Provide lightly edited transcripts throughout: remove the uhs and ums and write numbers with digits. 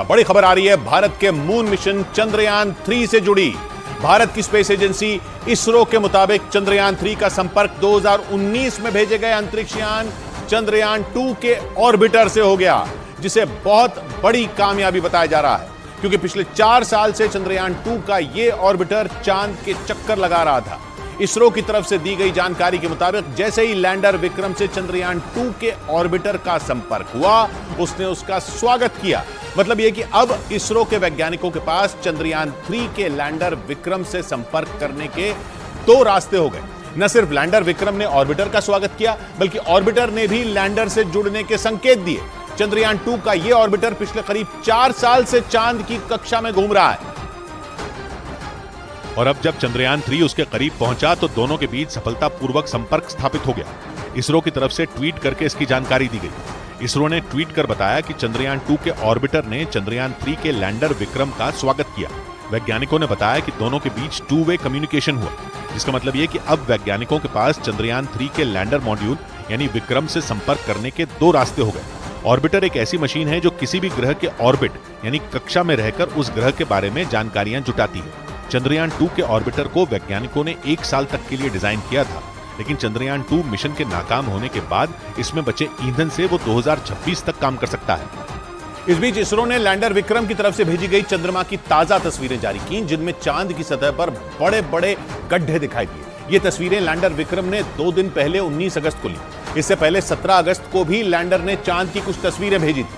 बड़ी खबर आ रही है भारत के मून मिशन चंद्रयान 3 से जुड़ी। भारत की स्पेस एजेंसी इसरो के मुताबिक चंद्रयान 3 का संपर्क 2019 में भेजे गए अंतरिक्ष यान चंद्रयान 2 के ऑर्बिटर से हो गया, जिसे बहुत बड़ी कामयाबी बताया जा रहा है, क्योंकि पिछले 4 साल से चंद्रयान 2 का यह ऑर्बिटर चांद के चक्कर लगा रहा था। इसरो की तरफ से दी गई जानकारी के मुताबिक जैसे ही लैंडर विक्रम से चंद्रयान 2 के ऑर्बिटर का संपर्क हुआ, उसने उसका स्वागत किया। मतलब यह कि अब इसरो के वैज्ञानिकों के पास चंद्रयान 3 के लैंडर विक्रम से संपर्क करने के 2 रास्ते हो गए। न सिर्फ लैंडर विक्रम ने ऑर्बिटर का स्वागत किया, बल्कि ऑर्बिटर ने भी लैंडर से जुड़ने के संकेत दिए। चंद्रयान 2 का यह ऑर्बिटर पिछले करीब 4 साल से चांद की कक्षा में घूम रहा है, और अब जब चंद्रयान 3 उसके करीब पहुंचा तो दोनों के बीच सफलतापूर्वक संपर्क स्थापित हो गया। इसरो की तरफ से ट्वीट करके इसकी जानकारी दी गई। इसरो ने ट्वीट कर बताया कि चंद्रयान 2 के ऑर्बिटर ने चंद्रयान 3 के लैंडर विक्रम का स्वागत किया। वैज्ञानिकों ने बताया कि दोनों के बीच 2 वे कम्युनिकेशन हुआ, जिसका मतलब यह कि अब वैज्ञानिकों के पास चंद्रयान 3 के लैंडर मॉड्यूल यानी विक्रम से संपर्क करने के 2 रास्ते हो गए। ऑर्बिटर एक ऐसी मशीन है जो किसी भी ग्रह के ऑर्बिट यानी कक्षा में रहकर उस ग्रह के बारे में जानकारियां जुटाती है। चंद्रयान 2 के ऑर्बिटर को वैज्ञानिकों ने 1 साल तक के लिए डिजाइन किया था, लेकिन चंद्रयान 2 मिशन के नाकाम होने के बाद इसमें बचे ईंधन से वो 2026 तक काम कर सकता है। इस बीच इसरो ने लैंडर विक्रम की तरफ से भेजी गई चंद्रमा की ताजा तस्वीरें जारी की, जिनमें चांद की सतह पर बड़े बड़े गड्ढे दिखाई दिए। ये तस्वीरें लैंडर विक्रम ने 2 दिन पहले 19 अगस्त को ली। इससे पहले 17 अगस्त को भी लैंडर ने चांद की कुछ तस्वीरें भेजी थी,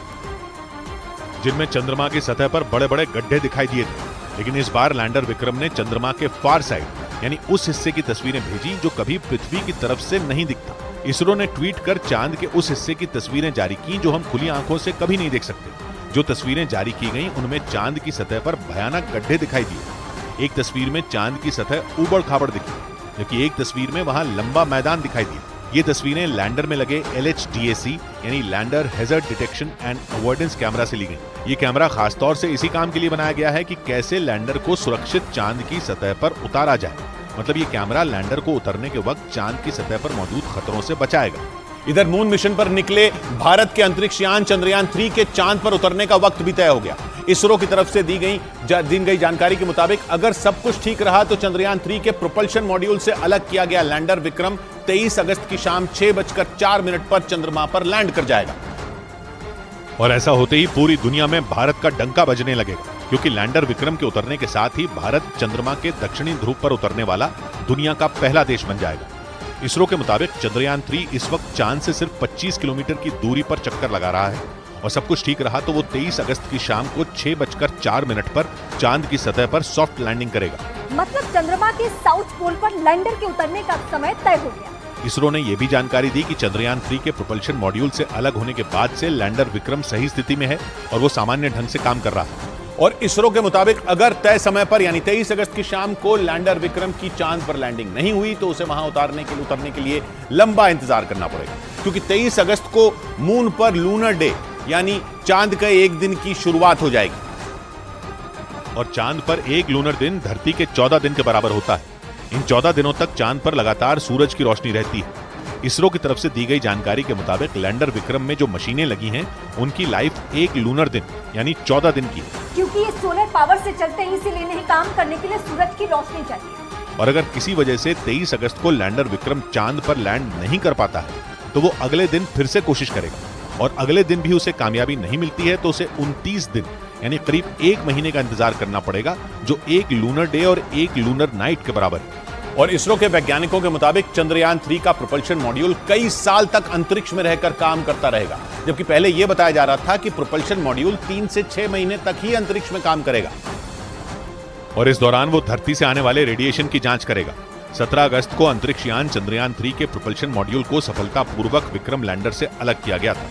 जिनमें चंद्रमा की सतह पर बड़े बड़े गड्ढे दिखाई दिए थे। लेकिन इस बार लैंडर विक्रम ने चंद्रमा के फार साइड यानी उस हिस्से की तस्वीरें भेजी जो कभी पृथ्वी की तरफ से नहीं दिखता। इसरो ने ट्वीट कर चांद के उस हिस्से की तस्वीरें जारी की जो हम खुली आंखों से कभी नहीं देख सकते। जो तस्वीरें जारी की गईं उनमें चांद की सतह पर भयानक गड्ढे दिखाई दिए। एक तस्वीर में चांद की सतह उबड़ खाबड़ दिखी, जबकि एक तस्वीर में वहां लंबा मैदान दिखाई दिया। ये तस्वीरें लैंडर में लगे LHDAC यानी lander hazard detection and avoidance camera से ली गई। ये कैमरा खासतौर से इसी काम के लिए बनाया गया है कि कैसे लैंडर को सुरक्षित चांद की सतह पर उतारा जाए। मतलब ये कैमरा लैंडर को उतरने के वक्त चांद की सतह पर मौजूद खतरों से बचाएगा। इधर मून मिशन पर निकले भारत के अंतरिक्ष यान चंद्रयान 3 के चांद पर उतरने का वक्त भी तय हो गया। इसरो की तरफ से दी गई जानकारी के मुताबिक अगर सब कुछ ठीक रहा तो चंद्रयान 3 के प्रोपल्शन मॉड्यूल से अलग किया गया लैंडर विक्रम 23 अगस्त की शाम 6:04 पर चंद्रमा पर लैंड कर जाएगा। और ऐसा होते ही पूरी दुनिया में भारत का डंका बजने लगेगा, क्योंकि लैंडर विक्रम के उतरने के साथ ही भारत चंद्रमा के दक्षिणी ध्रुव पर उतरने वाला दुनिया का पहला देश बन जाएगा। इसरो के मुताबिक चंद्रयान 3 इस वक्त चांद से सिर्फ 25 किलोमीटर की दूरी पर चक्कर लगा रहा है, और सब कुछ ठीक रहा तो वो 23 अगस्त की शाम को 6:04 पर चांद की सतह पर सॉफ्ट लैंडिंग करेगा। मतलब चंद्रमा के साउथ पोल पर लैंडर के उतरने का समय तय हो गया। इसरो ने यह भी जानकारी दी कि चंद्रयान 3 के प्रोपल्शन मॉड्यूल से अलग होने के बाद से लैंडर विक्रम सही स्थिति में है और वो सामान्य ढंग से काम कर रहा है। और इसरो के मुताबिक अगर तय समय पर यानी 23 अगस्त की शाम को लैंडर विक्रम की चांद पर लैंडिंग नहीं हुई तो उसे वहां उतरने के लिए लंबा इंतजार करना पड़ेगा, क्योंकि 23 अगस्त को मून पर लूनर डे यानी चांद का एक दिन की शुरुआत हो जाएगी। और चांद पर एक लूनर दिन धरती के 14 दिन के बराबर होता है। इन 14 दिनों तक चांद पर लगातार सूरज की रोशनी रहती है। इसरो की तरफ से दी गई जानकारी के मुताबिक लैंडर विक्रम में जो मशीनें लगी हैं उनकी लाइफ एक लूनर दिन यानी 14 दिन की है, क्योंकि ये सोलर पावर से चलते हैं, इसीलिए इन्हें काम करने के लिए सूरज की रोशनी चाहिए। और अगर किसी वजह से 23 अगस्त को लैंडर विक्रम चांद पर लैंड नहीं कर पाता है तो वो अगले दिन फिर से कोशिश करेगा, और अगले दिन भी उसे कामयाबी नहीं मिलती है तो उसे 29 दिन यानी करीब 1 महीने का इंतजार करना पड़ेगा, जो एक लूनर डे और एक लूनर नाइट के बराबर है। और इसरो के वैज्ञानिकों के मुताबिक चंद्रयान 3 का प्रोपल्शन मॉड्यूल कई साल तक अंतरिक्ष में रहकर काम करता रहेगा, जबकि पहले यह बताया जा रहा था कि प्रोपल्शन मॉड्यूल 3 से 6 महीने तक ही अंतरिक्ष में काम करेगा, और इस दौरान वो धरती से आने वाले रेडिएशन की जांच करेगा। 17 अगस्त को अंतरिक्ष यान चंद्रयान 3 के प्रोपल्शन मॉड्यूल को सफलतापूर्वक विक्रम लैंडर से अलग किया गया था।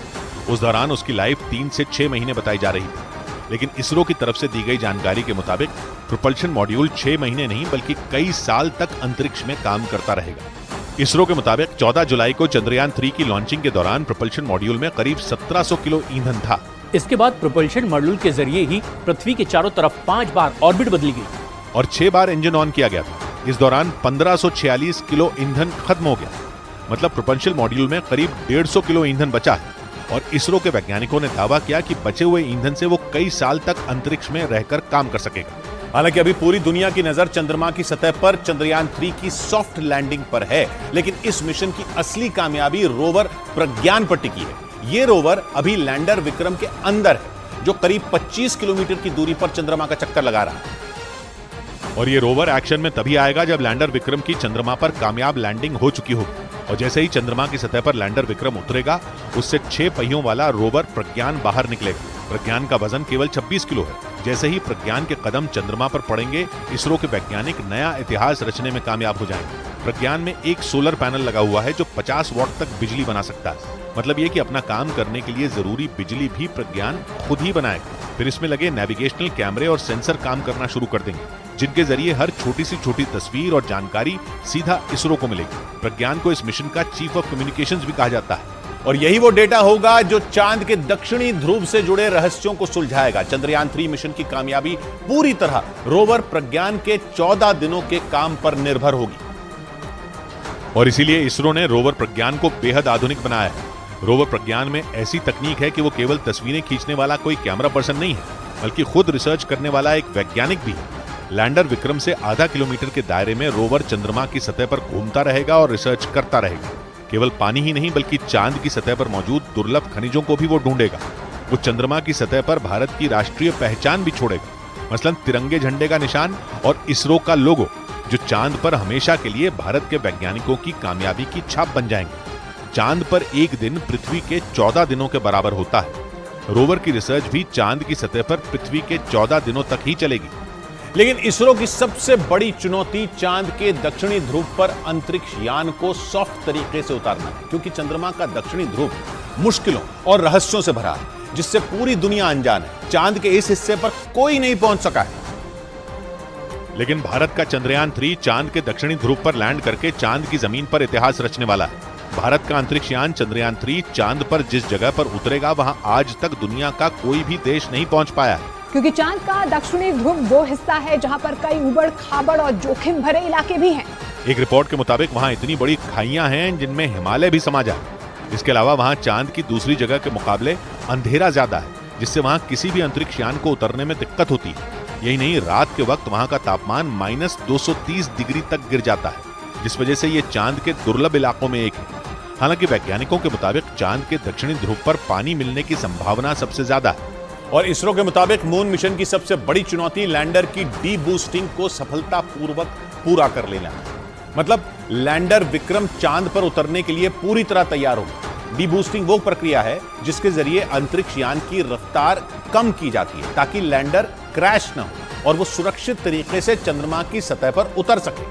उस दौरान उसकी लाइफ 3 से 6 महीने बताई जा रही थी, लेकिन इसरो की तरफ से दी गई जानकारी के मुताबिक प्रोपल्शन मॉड्यूल 6 महीने नहीं बल्कि कई साल तक अंतरिक्ष में काम करता रहेगा। इसरो के मुताबिक 14 जुलाई को चंद्रयान 3 की लॉन्चिंग के दौरान प्रोपल्शन मॉड्यूल में करीब 1700 किलो ईंधन था। इसके बाद प्रोपल्शन मॉड्यूल के जरिए ही पृथ्वी के चारों तरफ 5 बार ऑर्बिट बदली गई और 6 बार इंजन ऑन किया गया था। इस दौरान 1546 किलो ईंधन खत्म हो गया। मतलब प्रोपल्शन मॉड्यूल में करीब 150 किलो ईंधन बचा है। और इसरो के वैज्ञानिकों ने दावा किया कि बचे हुए ईंधन से वो कई साल तक अंतरिक्ष में रहकर काम कर सकेगा। हालांकि अभी पूरी दुनिया की नजर चंद्रमा की सतह पर चंद्रयान 3 की सॉफ्ट लैंडिंग पर है, लेकिन इस मिशन की असली कामयाबी रोवर प्रज्ञान पर टिकी है। ये रोवर अभी लैंडर विक्रम के अंदर है, जो करीब 25 किलोमीटर की दूरी पर चंद्रमा का चक्कर लगा रहा है। और ये रोवर एक्शन में तभी आएगा जब लैंडर विक्रम की चंद्रमा पर कामयाब लैंडिंग हो चुकी होगी। और जैसे ही चंद्रमा की सतह पर लैंडर विक्रम उतरेगा, उससे 6 पहियों वाला रोवर प्रज्ञान बाहर निकलेगा। प्रज्ञान का वजन केवल 26 किलो है। जैसे ही प्रज्ञान के कदम चंद्रमा पर पड़ेंगे, इसरो के वैज्ञानिक नया इतिहास रचने में कामयाब हो जाएंगे। प्रज्ञान में एक सोलर पैनल लगा हुआ है जो 50 वॉट तक बिजली बना सकता है। मतलब ये कि अपना काम करने के लिए जरूरी बिजली भी प्रज्ञान खुद ही बनाएगा। फिर इसमें लगे नेविगेशनल कैमरे और सेंसर काम करना शुरू कर देंगे, जिनके जरिए हर छोटी सी छोटी तस्वीर और जानकारी सीधा इसरो को मिलेगी। प्रज्ञान को इस मिशन का चीफ ऑफ कम्युनिकेशंस भी कहा जाता है। और यही वो डेटा होगा जो चांद के दक्षिणी ध्रुव से जुड़े रहस्यों को सुलझाएगा। चंद्रयान 3 मिशन की कामयाबी पूरी तरह रोवर प्रज्ञान के 14 दिनों के काम पर निर्भर होगी। और इसीलिए इसरो ने रोवर प्रज्ञान को बेहद आधुनिक बनाया है। रोवर प्रज्ञान में ऐसी तकनीक है कि वो केवल तस्वीरें खींचने वाला कोई कैमरा पर्सन नहीं है, बल्कि खुद रिसर्च करने वाला एक वैज्ञानिक भी है। लैंडर विक्रम से आधा किलोमीटर के दायरे में रोवर चंद्रमा की सतह पर घूमता रहेगा और रिसर्च करता रहेगा। केवल पानी ही नहीं, बल्कि चांद की सतह पर मौजूद दुर्लभ खनिजों को भी वो ढूंढेगा। वो चंद्रमा की सतह पर भारत की राष्ट्रीय पहचान भी छोड़ेगा, मसलन तिरंगे झंडे का निशान और इसरो का लोगो, जो चांद पर हमेशा के लिए भारत के वैज्ञानिकों की कामयाबी की छाप बन जाएंगे। चांद पर एक दिन पृथ्वी के 14 दिनों के बराबर होता है। रोवर की रिसर्च भी चांद की सतह पर पृथ्वी के 14 दिनों तक ही चलेगी। लेकिन इसरो की सबसे बड़ी चुनौती चांद के दक्षिणी ध्रुव पर अंतरिक्ष यान को सॉफ्ट तरीके से उतारना है, क्योंकि चंद्रमा का दक्षिणी ध्रुव मुश्किलों और रहस्यों से भरा है, जिससे पूरी दुनिया अनजान है। चांद के इस हिस्से पर कोई नहीं पहुंच सका है। लेकिन भारत का चंद्रयान 3 चांद के दक्षिणी ध्रुव पर लैंड करके चांद की जमीन पर इतिहास रचने वाला है। भारत का अंतरिक्ष यान चंद्रयान 3 चांद पर जिस जगह पर उतरेगा, वहां आज तक दुनिया का कोई भी देश नहीं पहुंच पाया है। क्योंकि चांद का दक्षिणी ध्रुव वो हिस्सा है जहां पर कई उबड़ खाबड़ और जोखिम भरे इलाके भी हैं। एक रिपोर्ट के मुताबिक वहां इतनी बड़ी खाइयां हैं जिनमें हिमालय भी समा जाए। इसके अलावा वहां चांद की दूसरी जगह के मुकाबले अंधेरा ज्यादा है, जिससे वहां किसी भी अंतरिक्ष यान को उतरने में दिक्कत होती है। यही नहीं, रात के वक्त वहां का तापमान -230 डिग्री तक गिर जाता है, जिस वजह से ये चांद के दुर्लभ इलाकों में एक है। हालांकि वैज्ञानिकों के मुताबिक चांद के दक्षिणी ध्रुव पर पानी मिलने की संभावना सबसे ज्यादा है। और इसरो के मुताबिक मून मिशन की सबसे बड़ी चुनौती लैंडर की डी बूस्टिंग को सफलतापूर्वक पूरा कर लेना है। मतलब लैंडर विक्रम चांद पर उतरने के लिए पूरी तरह तैयार होगा। डी बूस्टिंग वो प्रक्रिया है जिसके जरिए अंतरिक्ष यान की रफ्तार कम की जाती है, ताकि लैंडर क्रैश न हो और वो सुरक्षित तरीके से चंद्रमा की सतह पर उतर सके।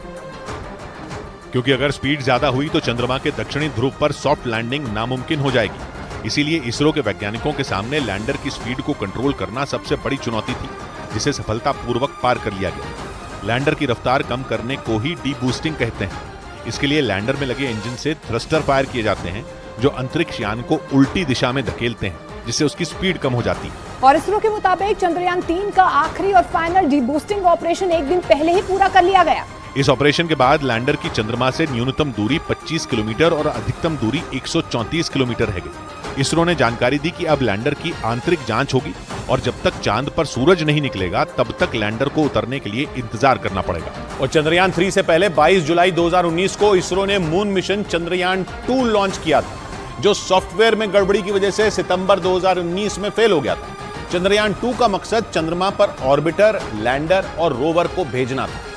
क्योंकि अगर स्पीड ज्यादा हुई तो चंद्रमा के दक्षिणी ध्रुव पर सॉफ्ट लैंडिंग नामुमकिन हो जाएगी। इसीलिए इसरो के वैज्ञानिकों के सामने लैंडर की स्पीड को कंट्रोल करना सबसे बड़ी चुनौती थी, जिसे सफलतापूर्वक पार कर लिया गया। लैंडर की रफ्तार कम करने को ही डी बूस्टिंग कहते हैं। इसके लिए लैंडर में लगे इंजन से थ्रस्टर फायर किए जाते हैं, जो अंतरिक्ष यान को उल्टी दिशा में धकेलते हैं, जिससे उसकी स्पीड कम हो जाती है। और इसरो के मुताबिक चंद्रयान 3 का आखिरी और फाइनल डी बूस्टिंग ऑपरेशन एक दिन पहले ही पूरा कर लिया गया। इस ऑपरेशन के बाद लैंडर की चंद्रमा से न्यूनतम दूरी 25 किलोमीटर और अधिकतम दूरी 134 किलोमीटर रह गई। इसरो ने जानकारी दी कि अब लैंडर की आंतरिक जांच होगी और जब तक चांद पर सूरज नहीं निकलेगा तब तक लैंडर को उतरने के लिए इंतजार करना पड़ेगा। और चंद्रयान 3 से पहले 22 जुलाई 2019 को इसरो ने मून मिशन चंद्रयान 2 लॉन्च किया था, जो सॉफ्टवेयर में गड़बड़ी की वजह से सितंबर 2019 में फेल हो गया था। चंद्रयान 2 का मकसद चंद्रमा पर ऑर्बिटर, लैंडर और रोवर को भेजना था।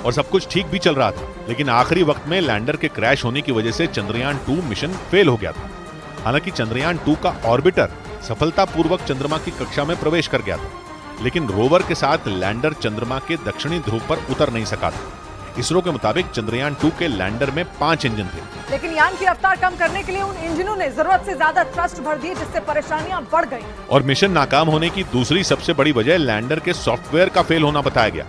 और सब कुछ ठीक भी चल रहा था, लेकिन आखिरी वक्त में लैंडर के क्रैश होने की वजह से चंद्रयान 2 मिशन फेल हो गया था। हालांकि चंद्रयान 2 का ऑर्बिटर सफलतापूर्वक चंद्रमा की कक्षा में प्रवेश कर गया था, लेकिन रोवर के साथ लैंडर चंद्रमा के दक्षिणी ध्रुव पर उतर नहीं सका था। इसरो के मुताबिक चंद्रयान 2 के लैंडर में 5 इंजन थे, लेकिन यान की रफ्तार कम करने के लिए उन इंजनों ने जरूरत से ज्यादा थ्रस्ट भर दिए, जिससे परेशानियां बढ़ गई। और मिशन नाकाम होने की दूसरी सबसे बड़ी वजह लैंडर के सॉफ्टवेयर का फेल होना बताया गया।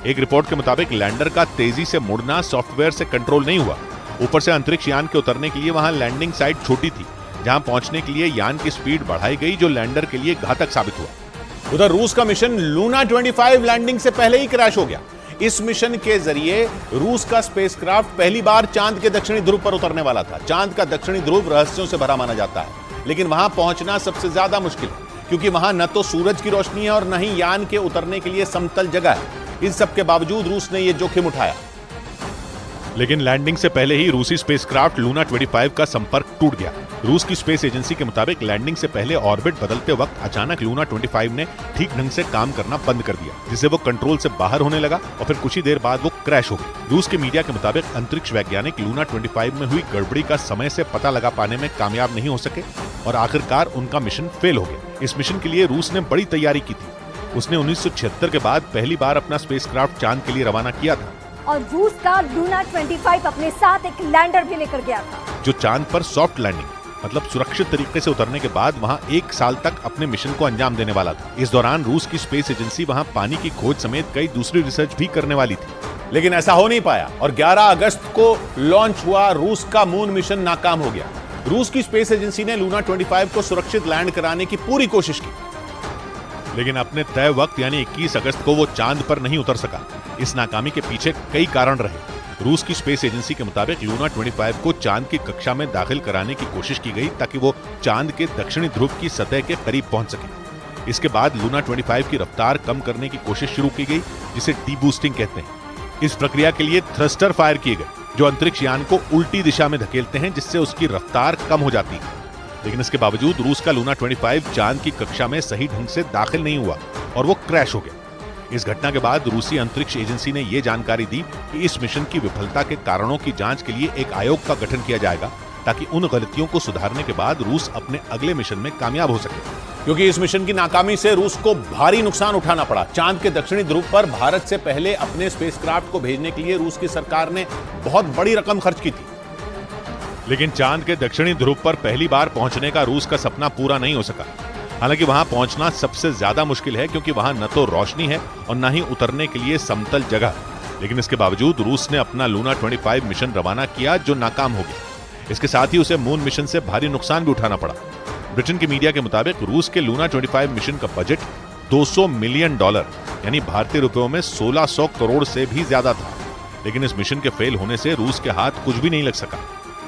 एक रिपोर्ट के मुताबिक लैंडर का तेजी से मुड़ना सॉफ्टवेयर से कंट्रोल नहीं हुआ। ऊपर से अंतरिक्ष यान के उतरने के लिए वहां लैंडिंग साइट छोटी थी, जहां पहुंचने के लिए यान की स्पीड बढ़ाई गई, जो लैंडर के लिए घातक साबित हुआ। उधर रूस का मिशन लूना 25 लैंडिंग से पहले ही क्रैश हो गया। इस मिशन के जरिए रूस का स्पेसक्राफ्ट पहली बार चांद के दक्षिणी ध्रुव पर उतरने वाला था। चांद का दक्षिणी ध्रुव रहस्यों से भरा माना जाता है, लेकिन वहां पहुंचना सबसे ज्यादा मुश्किल है, क्योंकि वहां न तो सूरज की रोशनी है और न ही यान के उतरने के लिए समतल जगह है। इन सब के बावजूद रूस ने यह जोखिम उठाया। लेकिन लैंडिंग से पहले ही रूसी स्पेसक्राफ्ट लूना 25 का संपर्क टूट गया। रूस की स्पेस एजेंसी के मुताबिक लैंडिंग से पहले ऑर्बिट बदलते वक्त अचानक लूना 25 ने ठीक ढंग से काम करना बंद कर दिया, जिससे वो कंट्रोल से बाहर होने लगा और फिर कुछ ही देर बाद वो क्रैश हो गई। रूस के मीडिया के मुताबिक अंतरिक्ष वैज्ञानिक लूना 25 में हुई गड़बड़ी का समय से पता लगा पाने में कामयाब नहीं हो सके और आखिरकार उनका मिशन फेल हो गया। इस मिशन के लिए रूस ने बड़ी तैयारी की थी। उसने 1976 के बाद पहली बार अपना स्पेसक्राफ्ट चांद के लिए रवाना किया था और रूस का लूना 25 अपने साथ एक लैंडर भी लेकर गया था, जो चांद पर सॉफ्ट लैंडिंग मतलब सुरक्षित तरीके से उतरने के बाद वहां 1 साल तक अपने मिशन को अंजाम देने वाला था। इस दौरान रूस की स्पेस एजेंसी वहां पानी की खोज समेत कई दूसरी रिसर्च भी करने वाली थी, लेकिन ऐसा हो नहीं पाया और 11 अगस्त को लॉन्च हुआ रूस का मून मिशन नाकाम हो गया। रूस की स्पेस एजेंसी ने लूना 25 को सुरक्षित लैंड कराने की पूरी कोशिश की, लेकिन अपने तय वक्त यानी 21 अगस्त को वो चांद पर नहीं उतर सका। इस नाकामी के पीछे कई कारण रहे। रूस की स्पेस एजेंसी के मुताबिक लूना 25 को चांद की कक्षा में दाखिल कराने की कोशिश की गई ताकि वो चांद के दक्षिणी ध्रुव की सतह के करीब पहुंच सके। इसके बाद लूना 25 की रफ्तार कम करने की कोशिश शुरू की गई, जिसे डीबूस्टिंग कहते हैं। इस प्रक्रिया के लिए थ्रस्टर फायर किए गए, जो अंतरिक्ष यान को उल्टी दिशा में धकेलते हैं, जिससे उसकी रफ्तार कम हो जाती है। लेकिन इसके बावजूद रूस का लूना 25 चांद की कक्षा में सही ढंग से दाखिल नहीं हुआ और वो क्रैश हो गया। इस घटना के बाद रूसी अंतरिक्ष एजेंसी ने यह जानकारी दी कि इस मिशन की विफलता के कारणों की जांच के लिए एक आयोग का गठन किया जाएगा, ताकि उन गलतियों को सुधारने के बाद रूस अपने अगले मिशन में कामयाब हो सके। क्योंकि इस मिशन की नाकामी से रूस को भारी नुकसान उठाना पड़ा। चांद के दक्षिणी ध्रुव पर भारत से पहले अपने स्पेसक्राफ्ट को भेजने के लिए रूस की सरकार ने बहुत बड़ी रकम खर्च की थी, लेकिन चांद के दक्षिणी ध्रुव पर पहली बार पहुंचने का रूस का सपना पूरा नहीं हो सका। हालांकि वहां पहुंचना सबसे ज्यादा मुश्किल है, क्योंकि वहां न तो रोशनी है और न ही उतरने के लिए समतल जगह। लेकिन इसके बावजूद रूस ने अपना लूना 25 मिशन रवाना किया, जो नाकाम हो गया। इसके साथ ही उसे मून मिशन से भारी नुकसान भी उठाना पड़ा। ब्रिटेन के मीडिया के मुताबिक रूस के लूना 25 मिशन का बजट $200 मिलियन यानी भारतीय रुपयों में 1600 करोड़ से भी ज्यादा था। लेकिन इस मिशन के फेल होने से रूस के हाथ कुछ भी नहीं लग सका।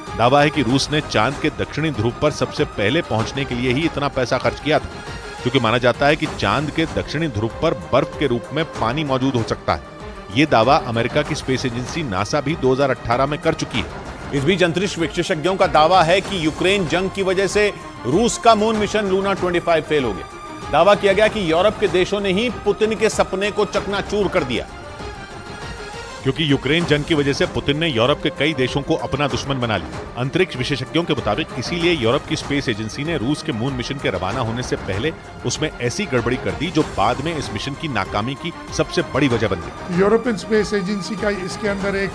दावा है कि रूस ने चांद के दक्षिणी ध्रुव पर सबसे पहले पहुंचने के लिए ही इतना पैसा खर्च किया था, क्योंकि माना जाता है कि चांद के दक्षिणी ध्रुव पर बर्फ के रूप में पानी मौजूद हो सकता है। ये दावा अमेरिका की स्पेस एजेंसी नासा भी 2018 में कर चुकी है। इस बीच अंतरिक्ष विशेषज्ञों का दावा है कि यूक्रेन जंग की वजह से रूस का मून मिशन लूना 25 फेल हो गया। दावा किया गया कि यूरोप के देशों ने ही पुतिन के सपने को चकनाचूर कर दिया, क्योंकि यूक्रेन जंग की वजह से पुतिन ने यूरोप के कई देशों को अपना दुश्मन बना लिया। अंतरिक्ष विशेषज्ञों के मुताबिक इसीलिए यूरोप की स्पेस एजेंसी ने रूस के मून मिशन के रवाना होने से पहले उसमें ऐसी गड़बड़ी कर दी, जो बाद में इस मिशन की नाकामी की सबसे बड़ी वजह बन गई। यूरोपियन स्पेस एजेंसी का इसके अंदर एक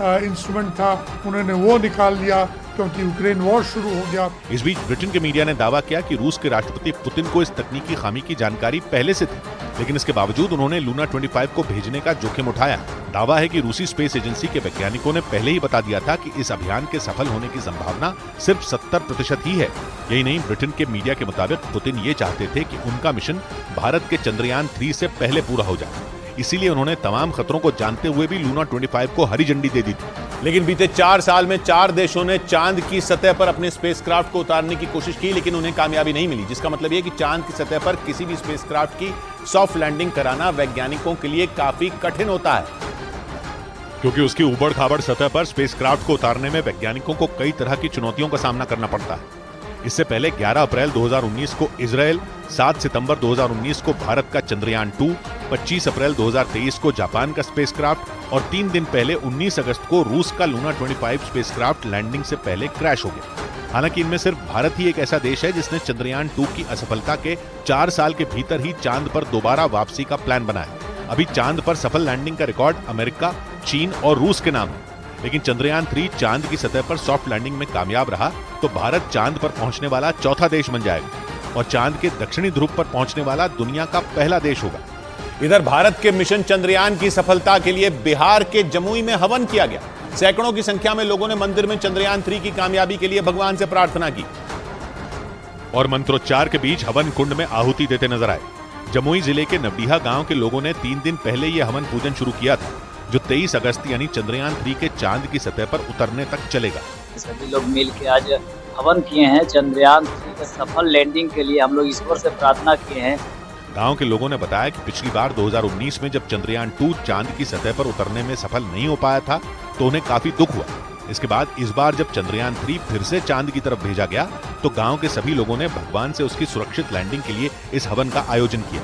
इंस्ट्रूमेंट था, उन्होंने वो निकाल लिया क्योंकि यूक्रेन वॉर शुरू हो गया। इस बीच ब्रिटेन के मीडिया ने दावा किया कि रूस के राष्ट्रपति पुतिन को इस तकनीकी खामी की जानकारी पहले से थी, लेकिन इसके बावजूद उन्होंने लूना 25 को भेजने का जोखिम उठाया। दावा है कि रूसी स्पेस एजेंसी के वैज्ञानिकों ने पहले ही बता दिया था कि इस अभियान के सफल होने की संभावना सिर्फ 70% ही है। यही नहीं, ब्रिटेन के मीडिया के मुताबिक पुतिन ये चाहते थे कि उनका मिशन भारत के चंद्रयान 3 से पहले पूरा हो जाए। इसीलिए उन्होंने तमाम खतरों को जानते हुए भी लूना 25 को हरी झंडी दे दी थी। लेकिन बीते 4 साल में 4 देशों ने चांद की सतह पर अपने स्पेसक्राफ्ट को उतारने की कोशिश की, लेकिन उन्हें कामयाबी नहीं मिली, जिसका मतलब यह कि चांद की सतह पर किसी भी स्पेसक्राफ्ट की सॉफ्ट लैंडिंग कराना वैज्ञानिकों के लिए काफी कठिन होता है, क्योंकि उसकी उबड़ खाबड़ सतह पर स्पेसक्राफ्ट को उतारने में वैज्ञानिकों को कई तरह की चुनौतियों का सामना करना पड़ता है। इससे पहले 11 अप्रैल 2019 को इजरायल, 7 सितंबर 2019 को भारत का चंद्रयान 2, 25 अप्रैल 2023 को जापान का स्पेसक्राफ्ट और 3 दिन पहले 19 अगस्त को रूस का लूना 25 स्पेसक्राफ्ट लैंडिंग से पहले क्रैश हो गया। हालांकि इनमें सिर्फ भारत ही एक ऐसा देश है जिसने चंद्रयान 2 की असफलता के 4 साल के भीतर ही चांद पर दोबारा वापसी का प्लान बनाया। अभी चांद पर सफल लैंडिंग का रिकॉर्ड अमेरिका, चीन और रूस के नाम है। लेकिन चंद्रयान 3 चांद की सतह पर सॉफ्ट लैंडिंग में कामयाब रहा तो भारत चांद पर पहुंचने वाला चौथा देश बन जाएगा और चांद के दक्षिणी ध्रुव पर पहुंचने वाला दुनिया का पहला देश होगा। इधर भारत के मिशन चंद्रयान की सफलता के लिए बिहार के जमुई में हवन किया गया। सैकड़ों की संख्या में लोगों ने मंदिर में चंद्रयान 3 की कामयाबी के लिए भगवान से प्रार्थना की और मंत्रोच्चार के बीच हवन कुंड में आहुति देते नजर आए। जमुई जिले के नवडीहा गांव के लोगों ने 3 दिन पहले यह हवन पूजन शुरू किया था, जो 23 अगस्त यानी चंद्रयान 3 के चांद की सतह पर उतरने तक चलेगा। सभी लोग मिल के आज हवन किए हैं। चंद्रयान 3 के सफल लैंडिंग के लिए हम लोग ईश्वर से प्रार्थना किए हैं। गांव के लोगों ने बताया कि पिछली बार 2019 में जब चंद्रयान 2 चांद की सतह पर उतरने में सफल नहीं हो पाया था तो उन्हें काफी दुख हुआ। इसके बाद इस बार जब चंद्रयान 3 फिर से चांद की तरफ भेजा गया तो गांव के सभी लोगों ने भगवान से उसकी सुरक्षित लैंडिंग के लिए इस हवन का आयोजन किया।